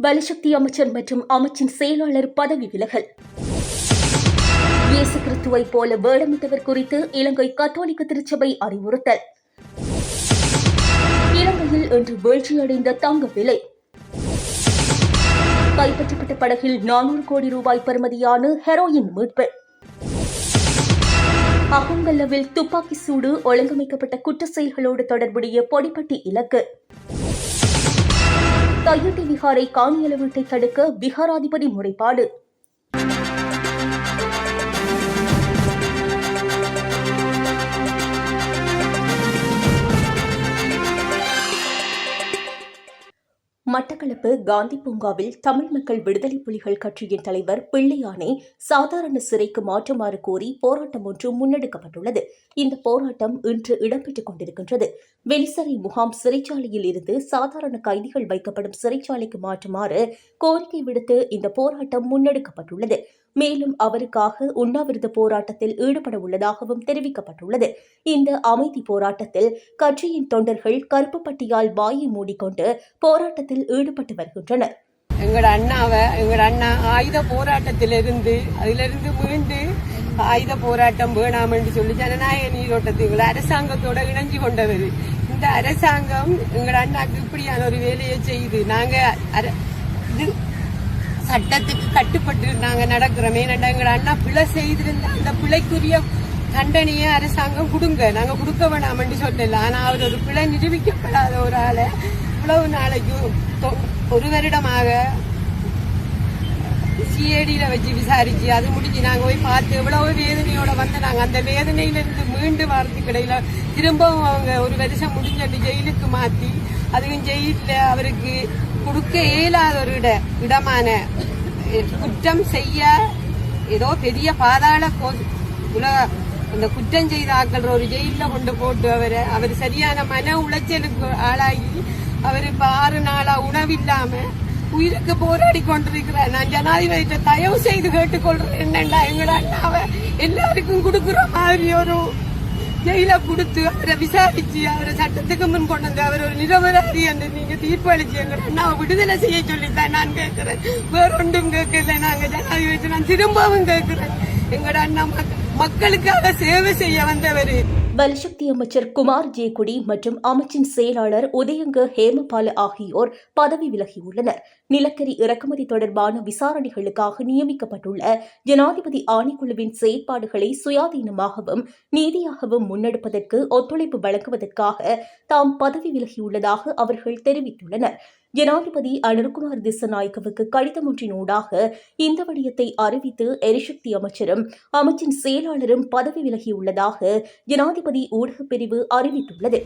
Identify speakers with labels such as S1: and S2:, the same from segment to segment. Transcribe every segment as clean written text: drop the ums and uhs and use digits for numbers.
S1: வலுசக்தி அமைச்சர் மற்றும் அமைச்சின் செயலாளர் பதவி விலகல். இயேசு கிறிஸ்துவை போல வேடமிட்டவர் குறித்து இலங்கை கத்தோலிக்க திருச்சபை அறிவுறுத்தல். இலங்கையில் இன்று வீழ்ச்சியடைந்த தங்க விலை. கைப்பற்றப்பட்ட படகில் 400 கோடி ரூபாய் பெறுமதியான ஹெரோயின் மீட்பு. அகங்கல்லவில் துப்பாக்கி சூடு ஒழுங்கமைக்கப்பட்ட குற்ற செயல்களோடு தொடர்புடைய பொடிப்பட்டி இலக்கு. தையிட்டி விகாரை காணியளவீட்டை தடுக்க விகாராதிபதி முறைப்பாடு. மட்டக்களப்பு காந்தி பூங்காவில் தமிழ் மக்கள் விடுதலை புலிகள் கட்சியின் தலைவர் பிள்ளையானை சாதாரண சிறைக்கு மாற்றுமாறு கோரி போராட்டம் ஒன்று முன்னெடுக்கப்பட்டுள்ளது. இந்த போராட்டம் இன்று இடம்பெற்றுக் கொண்டிருக்கின்றது. வெளிசரை முகாம் சிறைச்சாலையில் இருந்து சாதாரண கைதிகள் வைக்கப்படும் சிறைச்சாலைக்கு மாற்றுமாறு கோரிக்கை விடுத்து இந்த போராட்டம் முன்னெடுக்கப்பட்டுள்ளது. மேலும் அவருக்காக உண்ணாவிரத போராட்டத்தில் ஈடுபட உள்ளதாகவும் தெரிவிக்கப்பட்டுள்ளது. இந்த அமைதி போராட்டத்தில் கட்சியின் தொண்டர்கள் கருப்பு பட்டியால் வாயை மூடிக்கொண்டு போராட்டத்தில் ஈடுபட்டு வருகின்றனர்.
S2: எங்களோட அண்ணா ஆயுத போராட்டத்திலிருந்து மீண்டு ஆயுத போராட்டம் வேணாம் என்று சொல்லி ஜனநாயக நீரோட்டத்தில் அரசாங்கத்தோட இணைஞ்சு கொண்டவர். இந்த அரசாங்கம் எங்களோட அண்ணாக்கு இப்படியான ஒரு வேலையை செய்து நாங்க சட்டத்துக்கு கட்டுப்பட்டு நாங்க நடக்கிறோம். ஏனென்றா எங்க அண்ணா பிழை செய்திருந்தா அந்த பிழைக்குரிய தண்டனையை அரசாங்கம் கொடுங்க, நாங்க கொடுக்க வேணாம் என்று சொல்லல. ஆனா அவர் ஒரு பிழை நிரூபிக்கப்படாத ஒரு ஆளை இவ்வளவு நாளைக்கு ஒரு வருடமாக சிஐடியில வச்சு விசாரிச்சு அது முடிஞ்சு நாங்க போய் பார்த்து எவ்வளவு வேதனையோட வந்து நாங்க அந்த வேதனையிலிருந்து மீண்டு வரதுக்கு இடையில திரும்பவும் அவங்க ஒரு வருஷம் முடிஞ்சு ஜெயிலுக்கு மாத்தி அதுவும் ஜெயில அவருக்கு கொடுக்க இயலாத ஒரு இடமான குற்றம் செய்ய ஏதோ பெரிய பாதாள இந்த குற்றம் செய்த ஆக்கள் ஒரு ஜெயில கொண்டு போட்டு அவர் சரியான மன உளைச்சலுக்கு ஆளாகி அவர் இப்ப 6 நாளா உணவில்லாம உயிருக்கு போராடி கொண்டிருக்கிறார். நான் ஜனாதிபதியை தயவு செய்து கேட்டுக்கொள்றேன், என்னண்டா எங்களோட அண்ணாவை எல்லாருக்கும் கொடுக்குற மாதிரி ஒரு ஜெயில கொடுத்து அவரை விசாரிச்சு அவரை சட்டத்துக்கு முன் கொண்டு வந்து அவர் ஒரு நிரபராதி என்று நீங்க தீர்ப்பு அளிச்சு எங்க அண்ணாவை விடுதலை செய்ய சொல்லித்தான் நான் கேட்கிறேன். வேற ஒன்றும் கேட்கல. நாங்க ஜனாதிபதி நான் திரும்பவும் கேட்கிறேன். எங்களோட அண்ணா மக்களுக்காக சேவை செய்ய வந்தவர்.
S1: வலுசக்தி அமைச்சர் குமார் ஜேகுடி மற்றும் அமைச்சின் செயலாளர் உதயங்க ஹேமபால ஆகியோர் பதவி விலகியுள்ளனர். நிலக்கரி இறக்குமதி தொடர்பான விசாரணைகளுக்காக நியமிக்கப்பட்டுள்ள ஜனாதிபதி ஆணைக்குழுவின் செயற்பாடுகளை சுயாதீனமாகவும் நீதியாகவும் முன்னெடுப்பதற்கு ஒத்துழைப்பு வழங்குவதற்காக தாம் பதவி விலகியுள்ளதாக அவர்கள் தெரிவித்துள்ளனர். ஜனாதிபதி அனுர்குமார் திசநாயக்கவுக்கு கடிதம் ஒன்றினூடாக இந்த விடயத்தை அறிவித்து எரிசக்தி அமைச்சரும் அமைச்சின் செயலாளரும் பதவி விலகியுள்ளதாக ஜனாதிபதி ஊடகப் பிரிவு அறிவித்துள்ளது.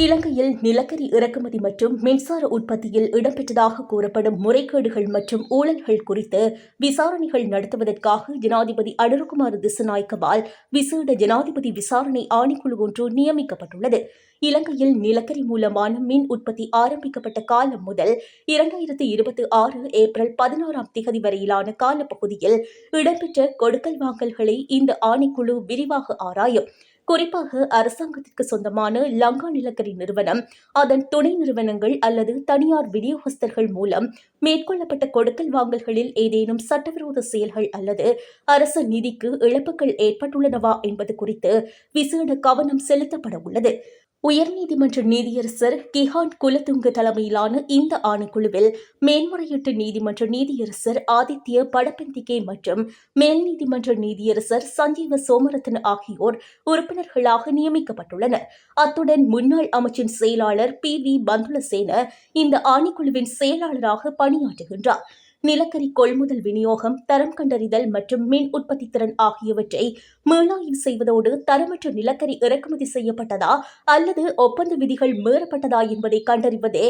S1: இலங்கையில் நிலக்கரி இறக்குமதி மற்றும் மின்சார உற்பத்தியில் இடம்பெற்றதாக கூறப்படும் முறைகேடுகள் மற்றும் ஊழல்கள் குறித்து விசாரணைகள் நடத்துவதற்காக ஜனாதிபதி அனுர்குமார் திசநாயக்கவால் விசேட ஜனாதிபதி விசாரணை ஆணைக்குழு ஒன்று நியமிக்கப்பட்டுள்ளது. இலங்கையில் நிலக்கரி மூலமான மின் உற்பத்தி ஆரம்பிக்கப்பட்ட காலம் முதல் 2026 ஏப்ரல் 16 வரையிலான காலப்பகுதியில் இடம்பெற்ற கொடுக்கல் வாங்கல்களை இந்த ஆணைக்குழு விரிவாக ஆராயும். குறிப்பாக அரசாங்கத்திற்கு சொந்தமான லங்கா நிலக்கரி நிறுவனம், அதன் துணை நிறுவனங்கள் அல்லது தனியார் விநியோகஸ்தர்கள் மூலம் மேற்கொள்ளப்பட்ட கொடுக்கல் வாங்கல்களில் ஏதேனும் சட்டவிரோத செயல்கள் அல்லது அரசு நிதிக்கு இழப்புகள் ஏற்பட்டுள்ளனவா என்பது குறித்து விசேட கவனம் செலுத்தப்பட உள்ளது. உயர்நீதிமன்ற நீதியரசர் கிஹான் குலதுங்க தலைமையிலான இந்த ஆணைக்குழுவில் மேல்முறையீட்டு நீதிமன்ற நீதியரசர் ஆதித்ய படப்பந்திகே மற்றும் மேல் நீதிமன்ற நீதியரசர் சஞ்சீவ சோமரத்ன ஆகியோர் உறுப்பினர்களாக நியமிக்கப்பட்டுள்ளனர். அத்துடன் முன்னாள் அமைச்சின் செயலாளர் PV பந்துலசேன இந்த ஆணைக்குழுவின் செயலாளராக பணியாற்றுகின்றார். நிலக்கரி கொள்முதல், விநியோகம், தரம் கண்டறிதல் மற்றும் மின் உற்பத்தி திறன் ஆகியவற்றை மீளாய்வு செய்வதோடு தரமற்ற நிலக்கரி இறக்குமதி செய்யப்பட்டதா அல்லது ஒப்பந்த விதிகள் மீறப்பட்டதா என்பதை கண்டறிவதே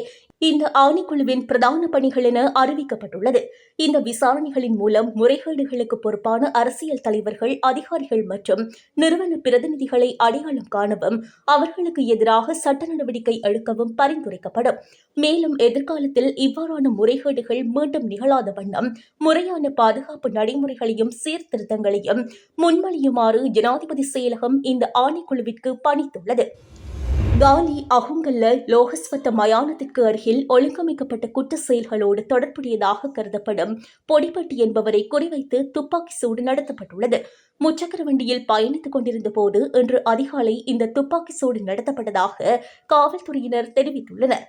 S1: இந்த ஆணைக்குழுவின் பிரதான பணிகள் என அறிவிக்கப்பட்டுள்ளது. இந்த விசாரணைகளின் மூலம் முறைகேடுகளுக்கு பொறுப்பான அரசியல் தலைவர்கள், அதிகாரிகள் மற்றும் நிறுவன பிரதிநிதிகளை அடையாளம் காணவும் அவர்களுக்கு எதிராக சட்ட நடவடிக்கை எடுக்கவும் பரிந்துரைக்கப்படும். மேலும் எதிர்காலத்தில் இவ்வாறான முறைகேடுகள் மீண்டும் நிகழாத வண்ணம் முறையான பாதுகாப்பு நடைமுறைகளையும் சீர்திருத்தங்களையும் முன்மொழியுமாறு ஜனாதிபதி செயலகம் இந்த ஆணைக்குழுவிற்கு பணித்துள்ளது. காலி அகுங்கல்ல லோகஸ்வத்த மயானத்திற்கு அருகில் ஒழுங்கமைக்கப்பட்ட குற்ற செயல்களோடு தொடர்புடையதாக கருதப்படும் பொடிப்பட்டி என்பவரை குறிவைத்து துப்பாக்கி சூடு நடத்தப்பட்டுள்ளது. முச்சக்கர வண்டியில் பயணித்துக் கொண்டிருந்த போது இன்று அதிகாலை இந்த துப்பாக்கி சூடு நடத்தப்பட்டதாக காவல்துறையினர் தெரிவித்துள்ளனர்.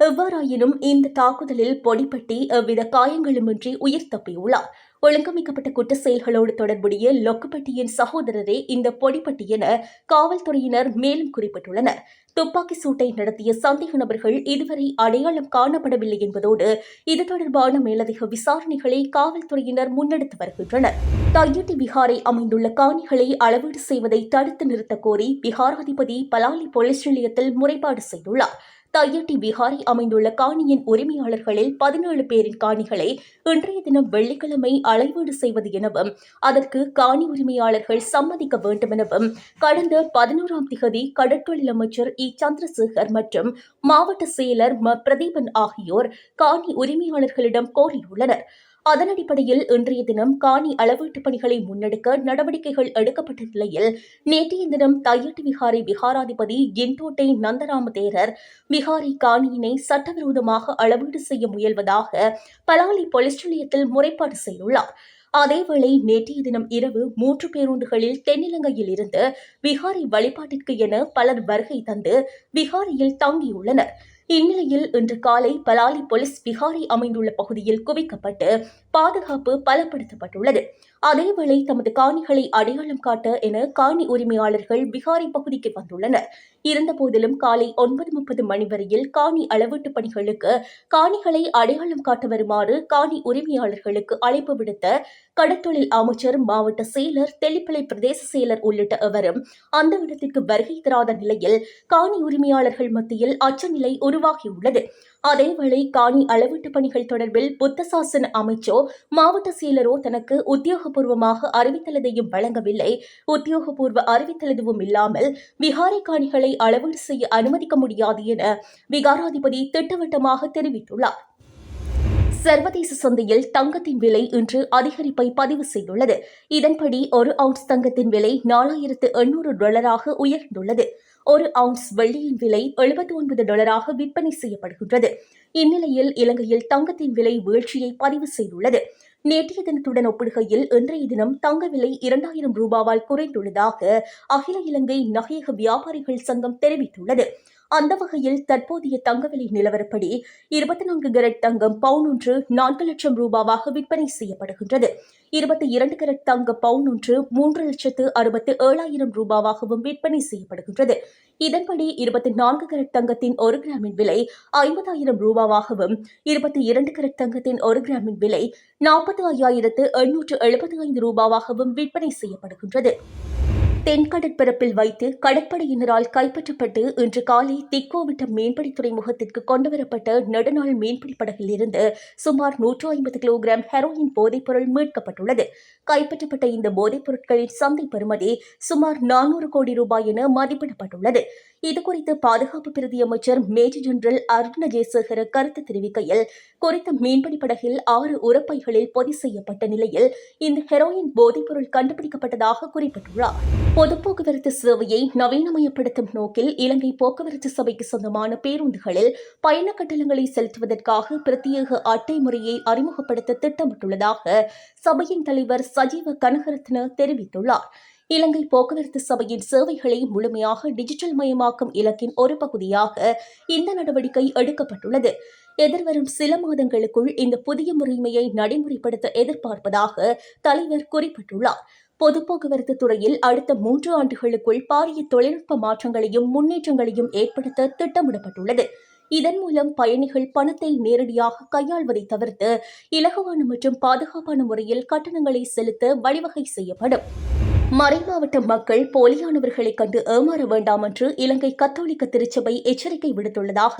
S1: எவ்வாறாயினும் இந்த தாக்குதலில் பொடிப்பட்டி எவ்வித காயங்களுமின்றி உயிர் தப்பியுள்ளார். ஒழுங்கமைக்கப்பட்ட குற்ற செயல்களோடு தொடர்புடைய லொக்குப்பட்டியின் சகோதரரே இந்த பொடிப்பட்டி என காவல்துறையினர் மேலும் குறிப்பிட்டுள்ளனர். துப்பாக்கி சூட்டை நடத்திய சந்தேக நபர்கள் இதுவரை அடையாளம் காணப்படவில்லை என்பதோடு இது தொடர்பான மேலதிக விசாரணைகளை காவல்துறையினர் முன்னெடுத்து வருகின்றனர். தையிட்டி விகாரை அமைந்துள்ள காணிகளை அளவீடு செய்வதை தடுத்து நிறுத்தக் கோரி விகாராதிபதி பலாலி போலீஸ் நிலையத்தில் முறைப்பாடு செய்துள்ளார். தையிட்டி விகாரை அமைந்துள்ள காணியின் உரிமையாளர்களில் 17 பேரின் காணிகளை இன்றைய தினம் வெள்ளிக்கிழமை அளவீடு செய்வது எனவும் அதற்கு காணி உரிமையாளர்கள் சம்மதிக்க வேண்டுமெனவும் கடந்த 11ஆம் திகதி கடற்தொழில் அமைச்சர் இ சந்திரசேகர் மற்றும் மாவட்ட செயலர் ம பிரதீபன் ஆகியோர் காணி உரிமையாளர்களிடம் கோரியுள்ளனர். அதன் அடிப்படையில் இன்றைய தினம் காணி அளவீட்டு பணிகளை முன்னெடுக்க நடவடிக்கைகள் எடுக்கப்பட்ட நிலையில் நேற்றைய தினம் தையிட்டி விகாரை விகாராதிபதி இன்தோட்டை நந்தராம தேரர் விகாரை காணியினை சட்டவிரோதமாக அளவீடு செய்ய முயல்வதாக பலாலி போலீஸ் நிலையத்தில் முறைப்பாடு செய்துள்ளார். அதேவேளை நேற்றைய தினம் இரவு 3 பேருந்துகளில் தென்னிலங்கையில் இருந்து விகாரை வழிபாட்டிற்கு என பலர் வருகை தந்து விகாரையில் தங்கியுள்ளனர். இந்நிலையில் இன்று காலை பலாலி போலீஸ் விகாரை அமைந்துள்ள பகுதியில் குவிக்கப்பட்டு பாதுகாப்பு பலப்படுத்தப்பட்டுள்ளது. அதேவேளை தமது காணிகளை அடையாளம் காட்ட என காணி உரிமையாளர்கள் விகாரை பகுதிக்கு வந்துள்ளனர். இருந்தபோதிலும் காலை 9:30 மணி வரையில் காணி அளவீட்டு பணிகளுக்கு காணிகளை அடையாளம் காட்ட வருமாறு காணி உரிமையாளர்களுக்கு அழைப்பு விடுத்த கடற்தொழில் அமைச்சர், மாவட்ட செயலர், தெல்லிப்பளை பிரதேச செயலர் உள்ளிட்ட எவரும் அந்த இடத்திற்கு வருகை தராத நிலையில் காணி உரிமையாளர்கள் மத்தியில் அச்சநிலை உருவாகியுள்ளது. அதேவேளை காணி அளவீட்டு பணிகள் தொடர்பில் புத்தசாசன அமைச்சோ மாவட்ட செயலரோ தனக்கு உத்தியோகபூர்வமாக அறிவித்தலதையும் வழங்கவில்லை. உத்தியோகபூர்வ அறிவித்தல் எதுவும் இல்லாமல் விகாரை காணிகளை அளவீடு செய்ய அனுமதிக்க முடியாது என விகாராதிபதி திட்டவட்டமாக தெரிவித்துள்ளார். சர்வதேச சந்தையில் தங்கத்தின் விலை இன்று அதிகரிப்பை பதிவு செய்துள்ளது. இதன்படி 1 அவுன்ஸ் தங்கத்தின் விலை $4,800 உயர்ந்துள்ளது. 1 அவுன்ஸ் வெள்ளியின் விலை $79 விற்பனை செய்யப்படுகின்றது. இந்நிலையில் இலங்கையில் தங்கத்தின் விலை வீழ்ச்சியை பதிவு செய்துள்ளது. நேற்றைய தினத்துடன் ஒப்பிடுகையில் இன்றைய தினம் தங்க விலை $2,000 குறைந்துள்ளதாக அகில இலங்கை நகையக வியாபாரிகள் சங்கம் தெரிவித்துள்ளது. அந்த வகையில் தற்போதைய தங்க விலை நிலவரப்படி 24 கேரட் தங்கம் பவுன் ஒன்று $4,00,000 விற்பனை செய்யப்படுகின்றது. 22 கேரட் தங்க பவுன் ஒன்று $3,67,000 விற்பனை செய்யப்படுகின்றது. இதன்படி 24 கேரட் தங்கத்தின் 1 கிராமின் விலை $50,000 22 கேரட் தங்கத்தின் 1 கிராமின் விலை $45,875 விற்பனை செய்யப்படுகின்றது. தென்கடற்பரப்பில் வைத்து கடற்படையினரால் கைப்பற்றப்பட்டு இன்று காலை திக்கோவிட்ட மீன்பிடி துறைமுகத்திற்கு கொண்டுவரப்பட்ட நெடுநாள் மீன்பிடி படகில் இருந்து சுமார் 150 கிலோகிராம் ஹெரோயின் போதைப்பொருள் மீட்கப்பட்டுள்ளது. கைப்பற்றப்பட்ட இந்த போதைப் பொருட்களின் சந்தை பெறுமதி சுமார் 400 கோடி ரூபாய் என மதிப்பிடப்பட்டுள்ளது. இதுகுறித்து பாதுகாப்பு பிரதி அமைச்சர் மேஜர் ஜெனரல் அருண ஜெயசேகர கருத்து தெரிவிக்கையில், குறித்த மீன்பிடி படகில் 6 உரப்பைகளில் பொதி செய்யப்பட்ட நிலையில் இந்த ஹெரோயின் போதைப்பொருள் கண்டுபிடிக்கப்பட்டதாக குறிப்பிட்டுள்ளார். பொது போக்குவரத்து சேவையை நவீனமயப்படுத்தும் நோக்கில் இலங்கை போக்குவரத்து சபைக்கு சொந்தமான பேருந்துகளில் பயண கட்டணங்களை செலுத்துவதற்காக பிரத்யேக அட்டை முறையை அறிமுகப்படுத்த திட்டமிட்டுள்ளதாக சபையின் தலைவர் சஜீவ கனகரத்ன தெரிவித்துள்ளார். இலங்கை போக்குவரத்து சபையின் சேவைகளை முழுமையாக டிஜிட்டல் மயமாக்கும் இலக்கின் ஒரு பகுதியாக இந்த நடவடிக்கை எடுக்கப்பட்டுள்ளது. எதிர்வரும் சில மாதங்களுக்குள் இந்த புதிய முறைமையை நடைமுறைப்படுத்த எதிர்பார்ப்பதாக தலைவர் குறிப்பிட்டுள்ளார். பொது போக்குவரத்து துறையில் அடுத்த 3 ஆண்டுகளுக்குள் பாரிய தொழில்நுட்ப மாற்றங்களையும் முன்னேற்றங்களையும் ஏற்படுத்த திட்டமிடப்பட்டுள்ளது. இதன் மூலம் பயணிகள் பணத்தை நேரடியாக கையாள்வதை தவிர்த்து இலகுவான மற்றும் பாதுகாப்பான முறையில் கட்டணங்களை செலுத்த வழிவகை செய்யப்படும். மறைமாவட்ட மக்கள் போலியானவர்களை கண்டு ஏமாற வேண்டாம் என்று இலங்கை கத்தோலிக்க திருச்சபை எச்சரிக்கை விடுத்துள்ளதாக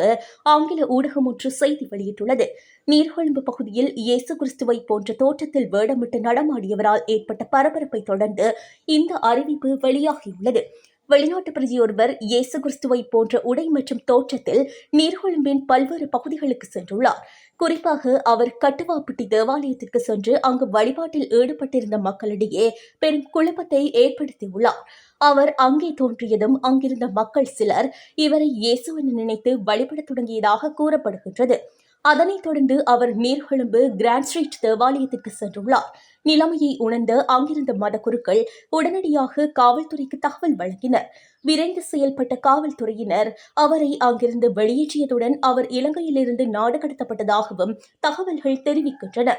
S1: ஆங்கில ஊடகம் ஒன்று செய்தி வெளியிட்டுள்ளது. நீர்கொழும்பு பகுதியில் இயேசு கிறிஸ்துவை போன்ற தோற்றத்தில் வேடமிட்டு நடமாடியவரால் ஏற்பட்ட பரபரப்பை தொடர்ந்து இந்த அறிவிப்பு வெளியாகியுள்ளது. வெளிநாட்டு பிரதியொருவர் இயேசு கிறிஸ்துவை போன்ற உடை மற்றும் தோற்றத்தில் நீர்கொழும்பின் பல்வேறு பகுதிகளுக்கு சென்றுள்ளார். குறிப்பாக அவர் கட்டுவாப்பிட்டி தேவாலயத்திற்கு சென்று அங்கு வழிபாட்டில் ஈடுபட்டிருந்த மக்களிடையே பெரும் குழப்பத்தை ஏற்படுத்தியுள்ளார். அவர் அங்கே தோன்றியதும் அங்கிருந்த மக்கள் சிலர் இவரை இயேசுவென நினைத்து வழிபடத் தொடங்கியதாக கூறப்படுகின்றது. அதனைத் தொடர்ந்து அவர் நீர்கொழும்பு கிராண்ட் ஸ்ட்ரீட் தேவாலயத்திற்கு சென்றுள்ளார். நிலைமையை உணர்ந்த அங்கிருந்த மதகுருக்கள் உடனடியாக காவல்துறைக்கு தகவல் வழங்கினர். விரைந்து செயல்பட்ட காவல்துறையினர் அவரை அங்கிருந்து வெளியேற்றியதுடன் அவர் இலங்கையிலிருந்து நாடு கடத்தப்பட்டதாகவும் தகவல்கள் தெரிவிக்கின்றன.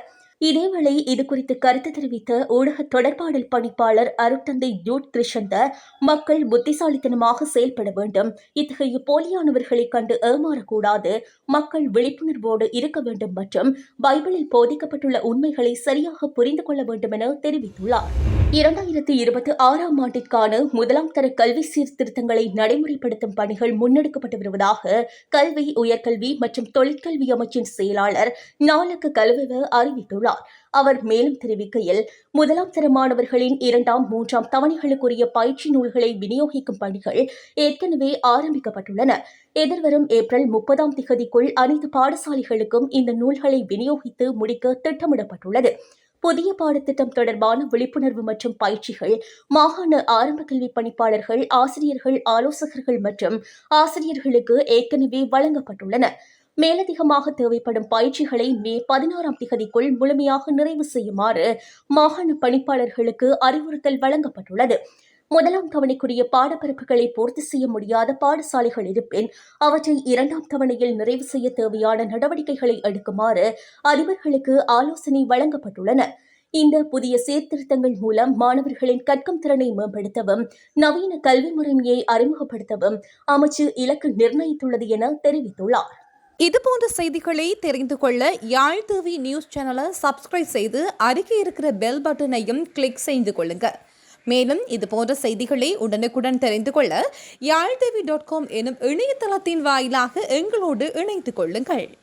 S1: இதேவேளை இதுகுறித்து கருத்து தெரிவித்த ஊடக தொடர்பாடல் பணிப்பாளர் அருட்தந்தை ஜூட் கிருஷந்த, மக்கள் புத்திசாலித்தனமாக செயல்பட வேண்டும், இத்தகைய போலியானவர்களை கண்டு ஏமாறக்கூடாது, மக்கள் விழிப்புணர்வோடு இருக்க வேண்டும் மற்றும் பைபிளில் போதிக்கப்பட்டுள்ள உண்மைகளை சரியாக புரிந்து கொள்ள வேண்டும் என தெரிவித்துள்ளார். 2026ஆம் ஆண்டிற்கான முதலாம் தர கல்வி சீர்திருத்தங்களை நடைமுறைப்படுத்தும் பணிகள் முன்னெடுக்கப்பட்டு வருவதாக கல்வி, உயர்கல்வி மற்றும் தொழிற்கல்வி அமைச்சின் செயலாளர் நாலக்க கலவெவ அறிவித்துள்ளார். அவர் மேலும் தெரிவிக்கையில், முதலாம் தர மாணவர்களின் 2ஆம், 3ஆம் தவணைகளுக்குரிய பயிற்சி நூல்களை விநியோகிக்கும் பணிகள் ஏற்கனவே ஆரம்பிக்கப்பட்டுள்ளன. எதிர்வரும் ஏப்ரல் 30ஆம் திகதிக்குள் அனைத்து பாடசாலைகளுக்கும் இந்த நூல்களை விநியோகித்து முடிக்க திட்டமிடப்பட்டுள்ளது. புதிய பாடத்திட்டம் தொடர்பான விழிப்புணர்வு மற்றும் பயிற்சிகள் மாகாண ஆரம்ப கல்வி பணிப்பாளர்கள், ஆசிரியர்கள், ஆலோசகர்கள் மற்றும் ஆசிரியர்களுக்கு ஏற்கனவே வழங்கப்பட்டுள்ளன. மேலதிகமாக தேவைப்படும் பயிற்சிகளை மே 16ஆம் திகதிக்குள் முழுமையாக நிறைவு செய்யுமாறு மாகாண பணிப்பாளர்களுக்கு அறிவுறுத்தல் வழங்கப்பட்டுள்ளது. முதலாம் தவணைக்குரிய பாடப்பரப்புகளை பூர்த்தி செய்ய முடியாத பாடசாலைகள் இருப்பின் அவற்றை 2ஆம் தவணையில் நிறைவு செய்ய தேவையான நடவடிக்கைகளை எடுக்குமாறு அதிபர்களுக்கு ஆலோசனை வழங்கப்பட்டுள்ளன. இந்த புதிய சீர்திருத்தங்கள் மூலம் மாணவர்களின் கற்கும் திறனை மேம்படுத்தவும், நவீன கல்வி முறைமையை அறிமுகப்படுத்தவும் அமைச்சு இலக்கு நிர்ணயித்துள்ளது என தெரிவித்துள்ளார்.
S3: இதுபோன்ற செய்திகளை தெரிந்து கொள்ள யாழ் டிவி நியூஸ் சேனலை சப்ஸ்கிரைப் செய்து அருகே இருக்கிற பெல் பட்டனையும் கிளிக் செய்து கொள்ளுங்க. மேலும் இதுபோன்ற செய்திகளை உடனுக்குடன் தெரிந்து கொள்ள யாழ்டிவி.com எனும் இணையதளத்தின் வாயிலாக எங்களோடு இணைத்துக் கொள்ளுங்கள்.